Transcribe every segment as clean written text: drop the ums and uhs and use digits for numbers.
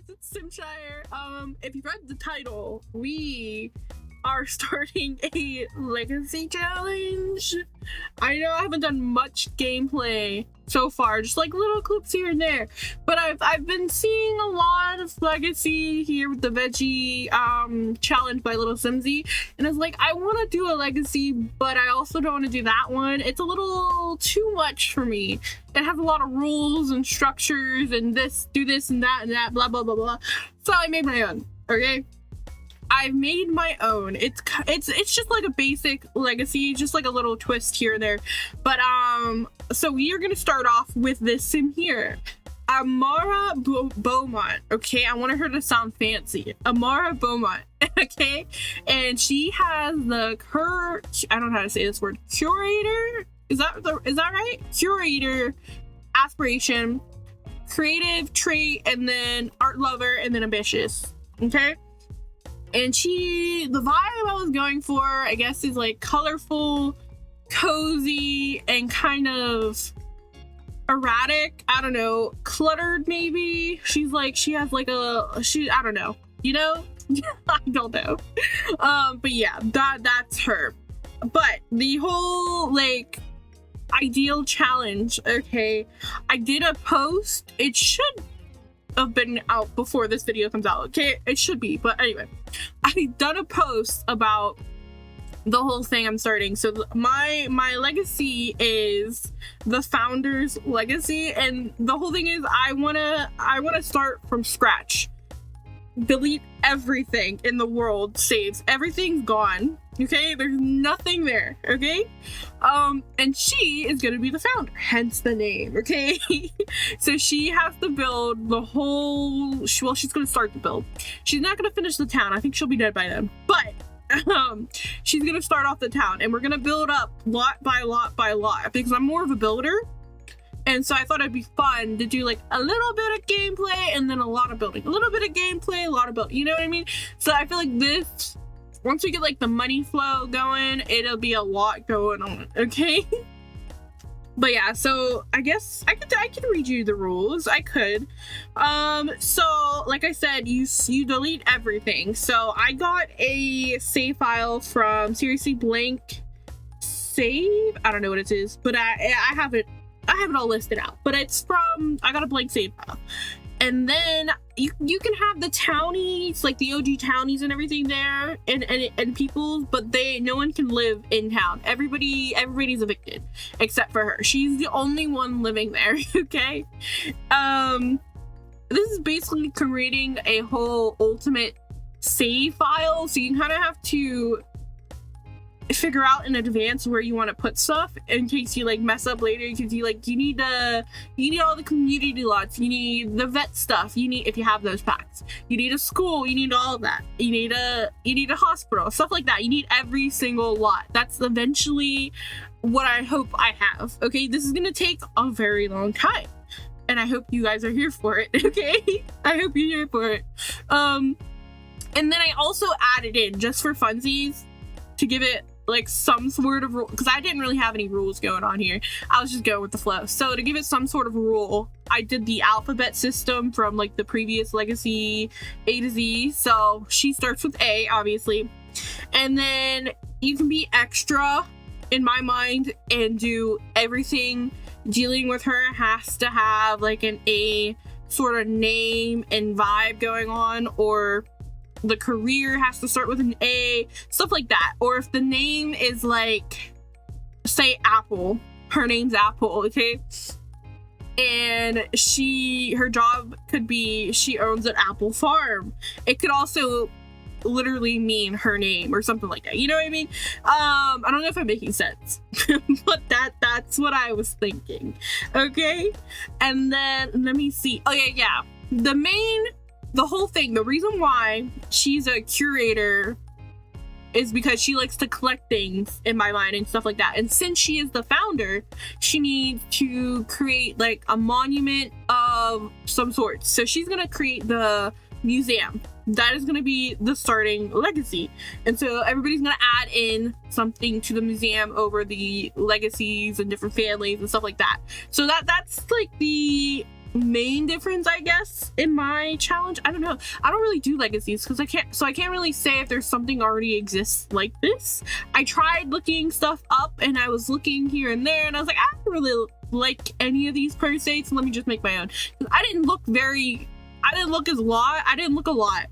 it's Simshire. If you read the title, we are starting a legacy challenge. I know I haven't done much gameplay so far, just like little clips here and there, but I've been seeing a lot of legacy here with the veggie challenge by Little Simsy, and it's like I want to do a legacy, but I also don't want to do that one. It's a little too much for me. It has a lot of rules and structures and this, do this and that, blah blah blah blah. So I made my own. Okay, I've made my own. It's just like a basic legacy, just like a little twist here and there. But so we are gonna start off with this sim here, Amara Beaumont. Okay, I wanted her to sound fancy. Amara Beaumont. Okay, and she has I don't know how to say this word. Curator. Is that right? Curator, aspiration, creative trait, and then art lover, and then ambitious. Okay. And the vibe I was going for, I guess, is like colorful, cozy, and kind of erratic. I don't know, cluttered maybe. She has like I don't know, you know? I don't know. But yeah, that's her. But the whole like ideal challenge, okay, I did a post. It should have been out before this video comes out, okay? It should be, but anyway, I done a post about the whole thing I'm starting. So my legacy is the founder's legacy, and the whole thing is I wanna start from scratch, delete everything in the world, saves, everything's gone. Okay, there's nothing there. Okay, and she is gonna be the founder, hence the name. Okay, so she has to build the whole. Well, she's gonna start the build. She's not gonna finish the town. I think she'll be dead by then. But she's gonna start off the town, and we're gonna build up lot by lot by lot because I'm more of a builder. And so I thought it'd be fun to do like a little bit of gameplay and then a lot of building, a little bit of gameplay, a lot of building. You know what I mean? So I feel like this. Once we get like the money flow going, it'll be a lot going on, okay? But yeah, so I guess I could read you the rules. I could. So like I said, you delete everything. So I got a save file from Seriously Blank Save. I don't know what it is, but I have it all listed out. But it's from, I got a blank save file. And then you can have the townies, like the OG townies and everything there, and people, but no one can live in town. Everybody's evicted except for her. She's the only one living there. Okay. This is basically creating a whole ultimate save file, so you kind of have to figure out in advance where you want to put stuff in case you like mess up later, because you need all the community lots, you need the vet stuff, you need, if you have those packs, you need a school, you need all of that, you need a hospital, stuff like that. You need every single lot. That's eventually what I hope I have. Okay, this is gonna take a very long time, and I hope you guys are here for it. Okay, I hope you're here for it. And then I also added in, just for funsies, to give it like some sort of rule, because I didn't really have any rules going on here. I was just going with the flow. So to give it some sort of rule, I did the alphabet system from like the previous legacy, A to Z. So she starts with A, obviously, and then you can be extra in my mind and do everything dealing with her has to have like an A sort of name and vibe going on, or the career has to start with an A, stuff like that. Or if the name is like, say Apple, her name's Apple, okay? And her job could be she owns an apple farm. It could also literally mean her name or something like that. You know what I mean? I don't know if I'm making sense, but that's what I was thinking. Okay? And then let me see. Oh yeah. The whole thing, the reason why she's a curator is because she likes to collect things, in my mind, and stuff like that. And since she is the founder, she needs to create like a monument of some sort. So she's gonna create the museum. That is gonna be the starting legacy. And so everybody's gonna add in something to the museum over the legacies and different families and stuff like that. So that's like the main difference, I guess, in my challenge. I don't know. I don't really do legacies because I can't really say if there's something already exists like this. I tried looking stuff up and I was looking here and there and I was like, I don't really like any of these per se, so let me just make my own. I didn't look a lot.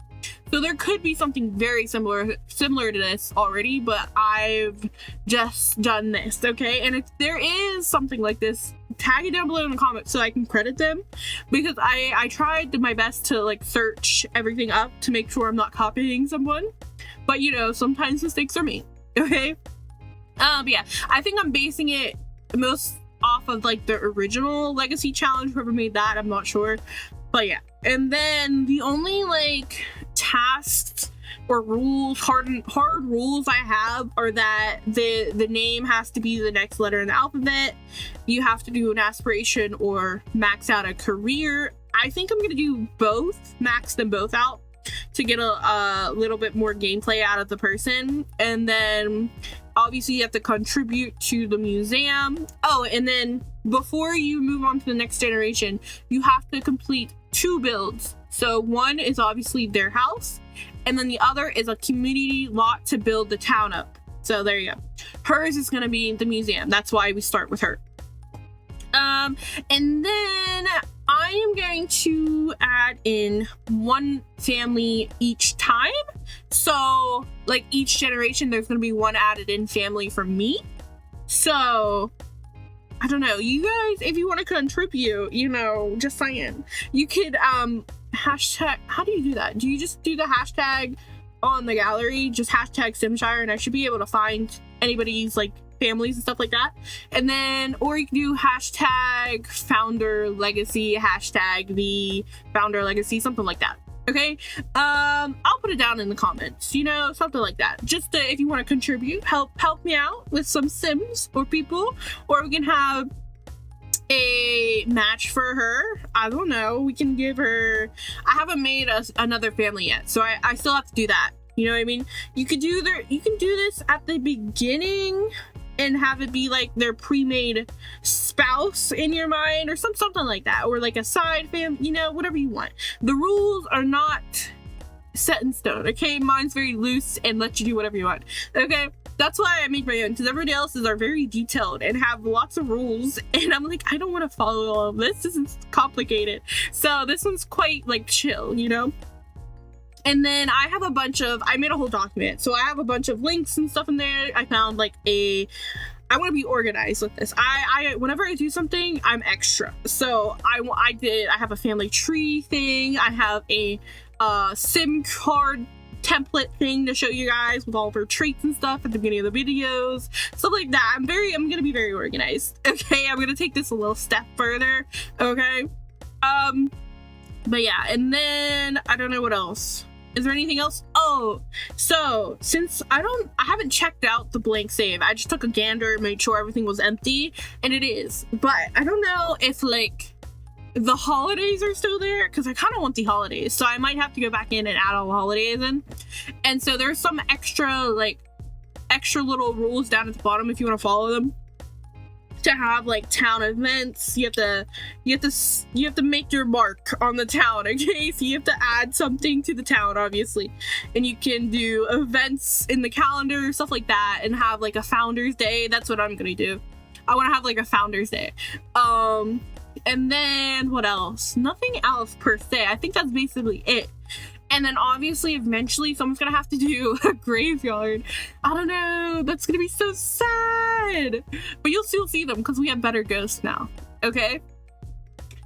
So there could be something very similar to this already, but I've just done this, okay? And if there is something like this, tag it down below in the comments so I can credit them, because I tried my best to like search everything up to make sure I'm not copying someone, but you know, sometimes mistakes are made, okay? But yeah, I think I'm basing it most off of like the original Legacy Challenge, whoever made that, I'm not sure, but yeah. And then the only like tasks or rules, hard rules I have are that the name has to be the next letter in the alphabet. You have to do an aspiration or max out a career. I think I'm gonna do both, max them both out to get a little bit more gameplay out of the person. And then obviously you have to contribute to the museum. Oh, and then before you move on to the next generation, you have to complete 2 builds. So one is obviously their house, and then the other is a community lot to build the town up. So there you go. Hers is going to be the museum. That's why we start with her. And then I am going to add in 1 family each time. So like each generation, there's going to be 1 added in family for me. So I don't know, you guys, if you want to contribute, you know, just saying, you could hashtag, how do you do that? Do you just do the hashtag on the gallery, just hashtag Simshire, and I should be able to find anybody's like families and stuff like that? And then, or you can do hashtag founder legacy, hashtag the founder legacy, something like that. Okay, I'll put it down in the comments, you know, something like that. Just if you want to contribute, help me out with some Sims or people, or we can have a match for her. I don't know, we can give her, I haven't made another family yet, so I still have to do that. You know what I mean? You can do this at the beginning and have it be like their pre-made spouse in your mind or something like that, or like a side fam, you know, whatever you want. The rules are not set in stone, okay? Mine's very loose and lets you do whatever you want, okay? That's why I make my own, because everybody else's are very detailed and have lots of rules, and I'm like, I don't want to follow all of this. This is complicated. So this one's quite like chill, you know? And then I have I made a whole document, so I have a bunch of links and stuff in there. I found like I want to be organized with this. Whenever I do something, I'm extra. So I have a family tree thing. I have a sim card template thing to show you guys with all of her traits and stuff at the beginning of the videos, stuff like that. I'm gonna be very organized. Okay, I'm gonna take this a little step further. Okay, but yeah, and then I don't know what else. Is there anything else? Oh, so since I haven't checked out the blank save, I just took a gander, made sure everything was empty, and it is. But I don't know if like the holidays are still there, because I kind of want the holidays, so I might have to go back in and add all the holidays in. And so there's some extra little rules down at the bottom if you want to follow them. To have like town events, you have to make your mark on the town, okay? So you have to add something to the town, obviously, and you can do events in the calendar, stuff like that, and have like a Founders Day. That's what I'm gonna do. I want to have like a Founders Day. And then what else? Nothing else per se. I think that's basically it. And then obviously eventually someone's gonna have to do a graveyard. I don't know, that's gonna be so sad, but you'll still see them because we have better ghosts now, okay?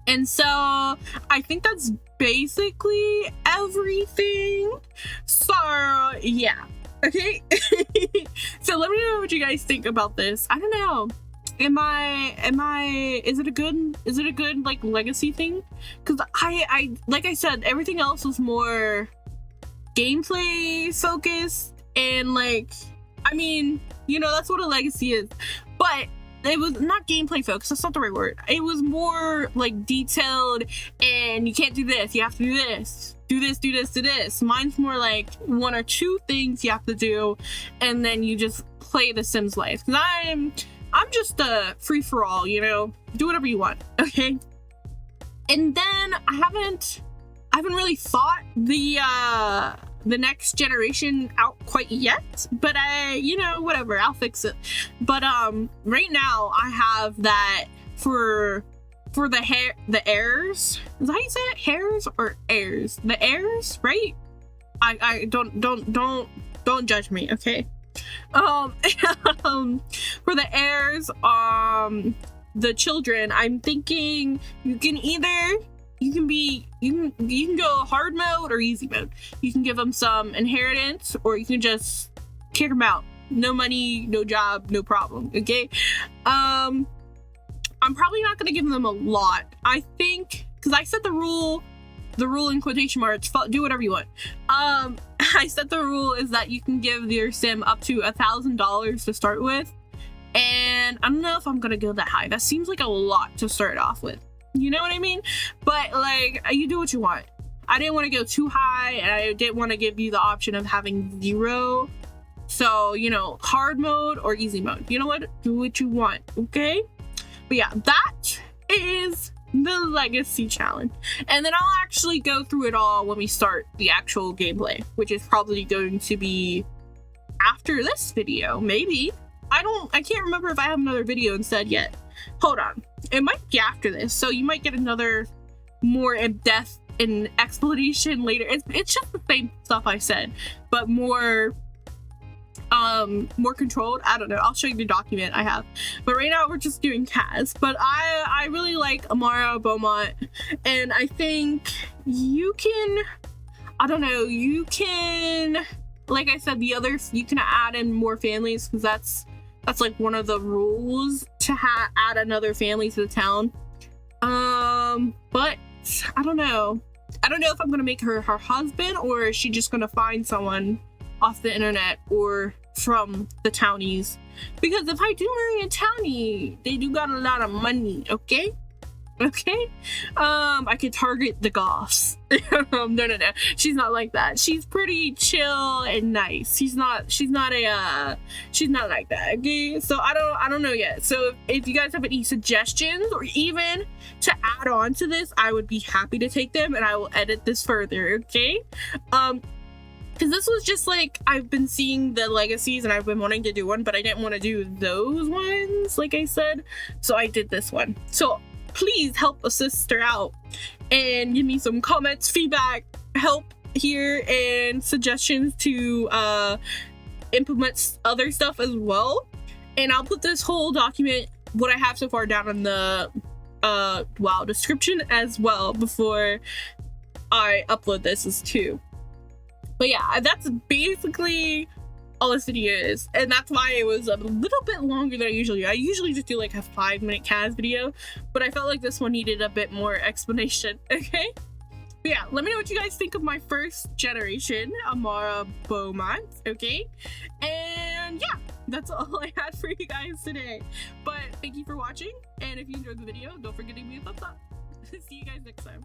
And so I think that's basically everything. So yeah, okay. So let me know what you guys think about this. I don't know, is it a good like legacy thing? Because I like I said, everything else was more gameplay focused, and like, I mean, you know, that's what a legacy is, but it was not gameplay focused. That's not the right word. It was more like detailed, and you can't do this, you have to do this, do this, do this, do this. Mine's more like 1 or 2 things you have to do, and then you just play the Sims life. Because I'm just a free-for-all, you know? Do whatever you want, okay? And then I haven't really thought the next generation out quite yet, but whatever, I'll fix it. But right now I have that for the heirs. Is that how you say it? Hairs or heirs? The heirs, right? I don't judge me, okay? For the heirs, the children, I'm thinking you can go hard mode or easy mode. You can give them some inheritance, or you can just kick them out. No money, no job, no problem. Okay. I'm probably not gonna give them a lot. I think because I set the rule in quotation marks. Do whatever you want. I set the rule is that you can give your sim up to $1,000 to start with, and I don't know if I'm gonna go that high. That seems like a lot to start off with. You know what I mean? But like, you do what you want. I didn't want to go too high, and I didn't want to give you the option of having 0. So, hard mode or easy mode. You know what? Do what you want, okay? But yeah, that is the legacy challenge. And then I'll actually go through it all when we start the actual gameplay, which is probably going to be after this video, maybe. I can't remember if I have another video instead yet. Hold on. It might be after this, so you might get another more in-depth and explanation later. It's just the same stuff I said, but more controlled. I don't know. I'll show you the document I have. But right now we're just doing CAS. But I really like Amara Beaumont, and I think you can, like I said, the others, you can add in more families, because that's like one of the rules, to add another family to the town. But I don't know if I'm gonna make her husband, or is she just gonna find someone off the internet or from the townies, because if I do marry a townie, they do got a lot of money. Okay. I could target the goths. No, she's not like that. She's pretty chill and nice. She's not like that. Okay, so I don't know yet. So if you guys have any suggestions, or even to add on to this, I would be happy to take them, and I will edit this further. Okay. Because this was just like, I've been seeing the legacies and I've been wanting to do one, but I didn't want to do those ones, like I said, so I did this one. So please help a sister out and give me some comments, feedback, help here, and suggestions to implement other stuff as well. And I'll put this whole document, what I have so far, down in the description as well before I upload this too. But yeah, that's basically all this video is, and that's why it was a little bit longer than I usually do. I usually just do like a 5-minute CAS video, but I felt like this one needed a bit more explanation. Okay, but yeah, let me know what you guys think of my first generation Amara Beaumont. Okay, and yeah, that's all I had for you guys today. But thank you for watching, and if you enjoyed the video, don't forget to give me a thumbs up. See you guys next time.